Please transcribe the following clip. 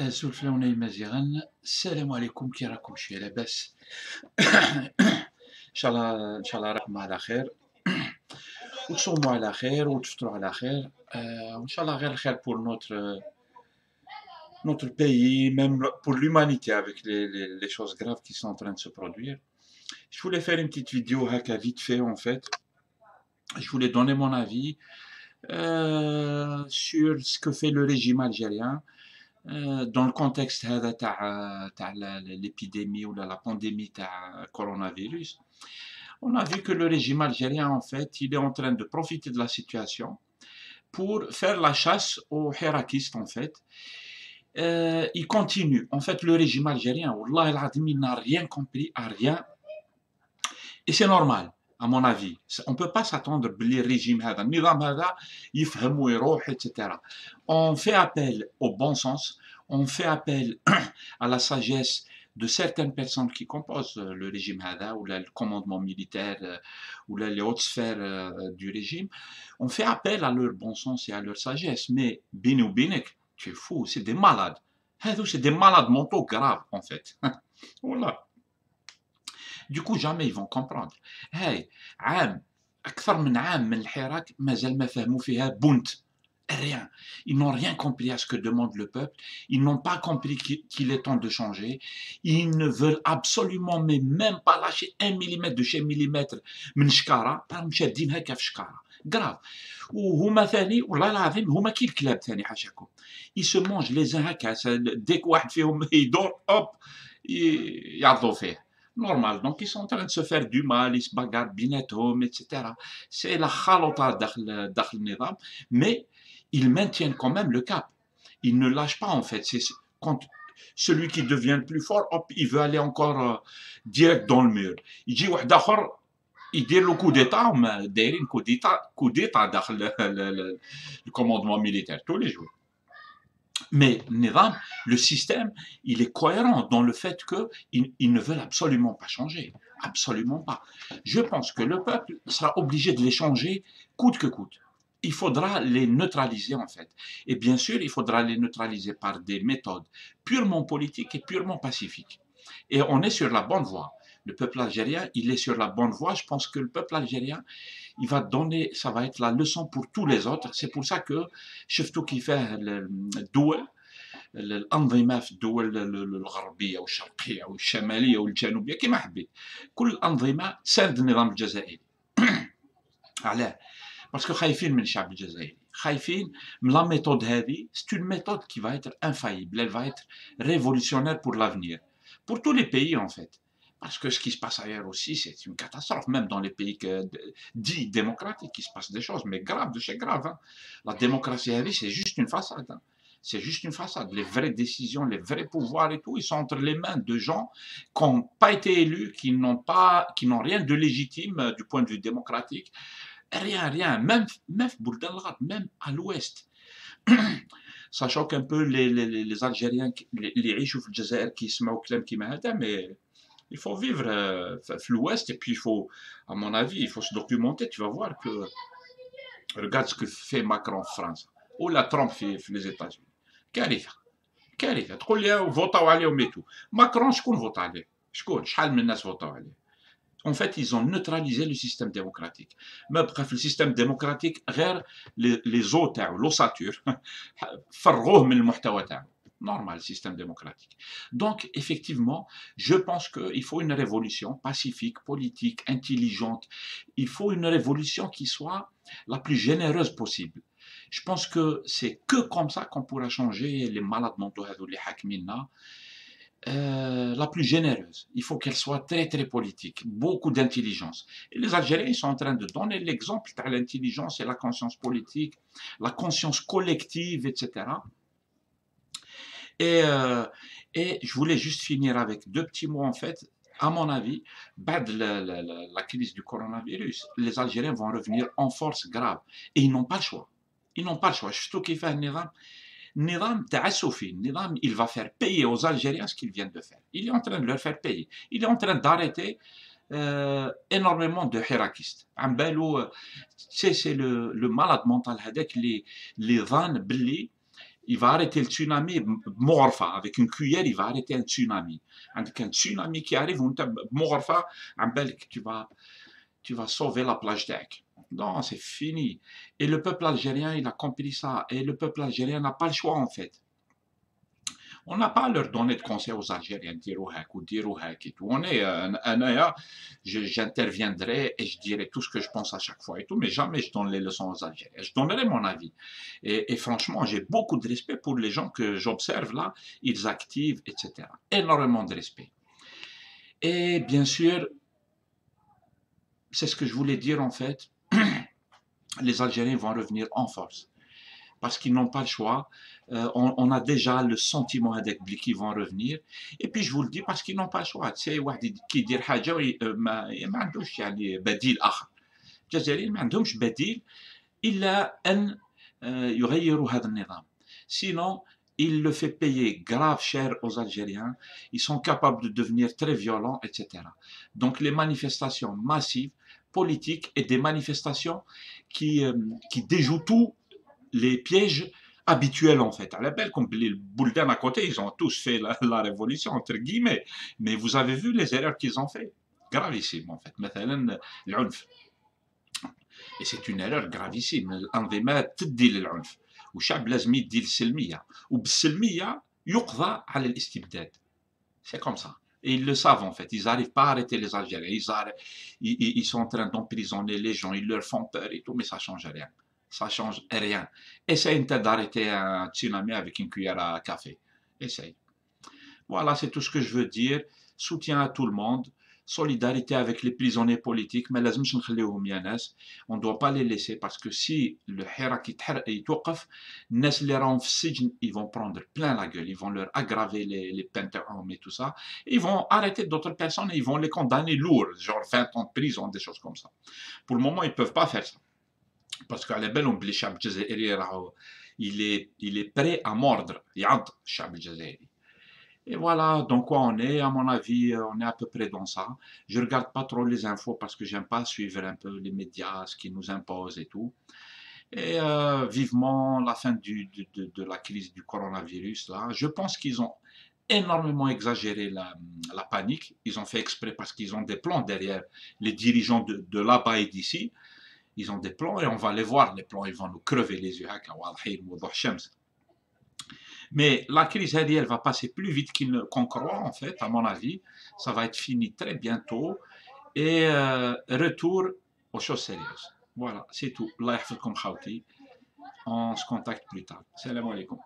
زولفنا مزيغا السلام عليكم، كي راكم؟ شويه لاباس؟ ان شاء الله راكم على خير وتصوموا على خير وتفطروا على خير. وان شاء الله غير الخير pour notre pays, même pour l'humanité, avec les choses graves qui sont en train de se produire. Je voulais faire une petite vidéo haka vite fait en fait. Je voulais donner mon avis sur ce que fait le régime algérien dans le contexte هذا تاع l'épidémie ou la pandémie تاع coronavirus. On a vu que le régime algérien, en fait, il est en train de profiter de la situation pour faire la chasse aux hirakistes, en fait. Il continue. En fait, le régime algérien, Wallah el-Azim, il n'a rien compris à rien. Et c'est normal, à mon avis. On ne peut pas s'attendre que le régime, le nizam hada, يفهم ويروح, etc. On fait appel au bon sens, on fait appel à la sagesse de certaines personnes qui composent le régime hada, ou le commandement militaire, ou les hautes sphères du régime. On fait appel à leur bon sens et à leur sagesse. Mais bini ou binek, tu es fou, c'est des malades. C'est des malades mentaux graves, en fait. Voilà. Du coup, jamais ils vont comprendre. هاي عام أكثر من عام من الحراك مازال ما فهموا فيها بونت. Rien. Ils n'ont rien compris à ce que demande le peuple. Ils n'ont pas compris qu'il est temps de changer. Ils ne veulent absolument même pas lâcher 1 millimètre de chez millimètre من شكارة. راهم شادين هكا في شكارة. Grave. وهما ثاني والله العظيم هما كي الكلاب ثاني حاشاكم. Ils se mangent les uns هكا. Dès que واحد فيهم يدور hop يعضوا فيه. Normal. Donc, ils sont en train de se faire du mal, ils se bagarrent بيناتهم, etc. C'est la khalota داخل النظام. Mais ils maintiennent quand même le cap. Ils ne lâchent pas, en fait. C'est quand celui qui devient le plus fort, hop, il veut aller encore direct dans le mur. Il dit, واحد آخر يدير له coup d'état, دايرين coup d'état داخل le commandement militaire tous les jours. Mais Nizam, le système, il est cohérent dans le fait qu'ils ne veulent absolument pas changer. Absolument pas. Je pense que le peuple sera obligé de les changer coûte que coûte. Il faudra les neutraliser en fait. Et bien sûr, il faudra les neutraliser par des méthodes purement politiques et purement pacifiques. Et on est sur la bonne voie. Le peuple algérien, il est sur la bonne voie. Je pense que le peuple algérien, il va donner, ça va être la leçon pour tous les autres. C'est pour ça que شفتوا كيفاه الدول الأنظمة في الدول الغربية والشرقية والشمالية والجنوبية كما حبيت كل الأنظمة تساند النظام الجزائري. علاه؟ باسكو خايفين من الشعب الجزائري، خايفين من لا ميثود هذه. سي اون ميثود qui va être infaillible, elle va être révolutionnaire pour l'avenir, pour tous les pays en fait. Parce que ce qui se passe ailleurs aussi, c'est une catastrophe, même dans les pays dits démocratiques, il se passe des choses, mais graves, de chez grave. Hein. La démocratie, c'est juste une façade. Hein. C'est juste une façade. Les vraies décisions, les vrais pouvoirs et tout, ils sont entre les mains de gens qui n'ont pas été élus, qui n'ont rien de légitime du point de vue démocratique. Rien. Même à l'ouest. Ça choque un peu les Algériens, les riches au Jazair qui se mettent au clem qui m'a mais il faut vivre à l'ouest et puis il faut, à mon avis, il faut se documenter. Tu vas voir que, regarde ce que fait Macron en France ou la Trump fait les États-Unis. كارثة تقول لي فوطاو عليهم et tout. Macron شكون فوط عليه؟ شحال من الناس فوطاو عليه؟ En fait, ils ont neutralisé le système démocratique. Mais bref, le système démocratique غير les os تاعو l'ossature فرغوه من المحتوى تاعو. Normal, système démocratique. Donc, effectivement, je pense qu'il faut une révolution pacifique, politique, intelligente. Il faut une révolution qui soit la plus généreuse possible. Je pense que c'est que comme ça qu'on pourra changer les malades mentaux, les hakmina, la plus généreuse. Il faut qu'elle soit très très politique, beaucoup d'intelligence. Et les Algériens ils sont en train de donner l'exemple de l'intelligence et la conscience politique, la conscience collective, etc. Et je voulais juste finir avec deux petits mots en fait. À mon avis, بعد la crise du coronavirus, les Algériens vont revenir en force grave. Et ils n'ont pas le choix. Ils n'ont pas le choix. شفتوا كيفاه النظام تعسفي. النظام il va faire payer aux Algériens ce qu'ils viennent de faire. Il est en train de leur faire payer. Il est en train d'arrêter énormément de hirakistes. عن بالو c'est le malade mental هذاك اللي ظن باللي il va arrêter le tsunami بمغرفة, avec une cuillère, il va arrêter un tsunami. عندك un tsunami qui arrive وانت بمغرفة عم بالك tu vas sauver la plage تاعك. Non, c'est fini. Et le peuple algérien, il a compris ça. Et le peuple algérien n'a pas le choix en fait. On n'a pas à leur donner de conseils aux Algériens, dirou hak ou dirou hak et tout. On est, j'interviendrai et je dirai tout ce que je pense à chaque fois et tout, mais jamais je donne les leçons aux Algériens. Je donnerai mon avis. Et franchement, j'ai beaucoup de respect pour les gens que j'observe là, ils activent, etc. Énormément de respect. Et bien sûr, c'est ce que je voulais dire en fait, les Algériens vont revenir en force. Parce qu'ils n'ont pas le choix. On a déjà le sentiment avec qu'ils vont revenir. Et puis je vous le dis parce qu'ils n'ont pas le choix. C'est واحد كي يدير حاجة ما عندوش يعني بديل آخر. الجزائريين ما عندهمش بديل إلا أن يغيروا هذا النظام. Sinon, il le fait payer grave cher aux Algériens. Ils sont capables de devenir très violents, etc. Donc les manifestations massives, politiques et des manifestations qui déjouent tout les pièges habituels en fait. À la belle, comme les Bouldans à côté, ils ont tous fait la révolution, entre guillemets. Mais vous avez vu les erreurs qu'ils ont fait. Gravissime en fait. مثلا العنف. Et c'est une erreur gravissime. الأنظمة تدي للعنف. والشعب لازم يدي للسلمية. وبالسلمية يقضى على الاستبداد. C'est comme ça. Et ils le savent en fait. Ils n'arrivent pas à arrêter les Algériens. Ils sont en train d'emprisonner les gens. Ils leur font peur et tout, mais ça ne change rien. Ça change rien. Essaye d'arrêter un tsunami avec une cuillère à café. Essaye. Voilà, c'est tout ce que je veux dire. Soutien à tout le monde. Solidarité avec les prisonniers politiques. Mais on ne doit pas les laisser parce que si le hirak يتوقف, الناس اللي راهم في السجن, ils vont prendre plein la gueule. Ils vont leur aggraver les peines et tout ça. Ils vont arrêter d'autres personnes et ils vont les condamner lourd, genre 20 ans de prison, des choses comme ça. Pour le moment, ils ne peuvent pas faire ça. Parce qu'à بالهم بلي الشعب الجزائري راهو il est prêt à mordre يعض الشعب الجزائري. Et voilà donc quoi on est, à mon avis, on est à peu près dans ça. Je regarde pas trop les infos parce que j'aime pas suivre un peu les médias, ce qu'ils nous imposent et tout. Et vivement la fin de la crise du coronavirus là. Je pense qu'ils ont énormément exagéré la panique. Ils ont fait exprès parce qu'ils ont des plans derrière les dirigeants de là-bas et d'ici. Ils ont des plans et on va les voir, les plans, ils vont nous crever les yeux. Mais la crise, elle va passer plus vite qu'on croit, en fait, à mon avis. Ça va être fini très bientôt. Et retour aux choses sérieuses. Voilà, c'est tout. Allah yahfazkoum khawti. On se contacte plus tard. Salam alaikum.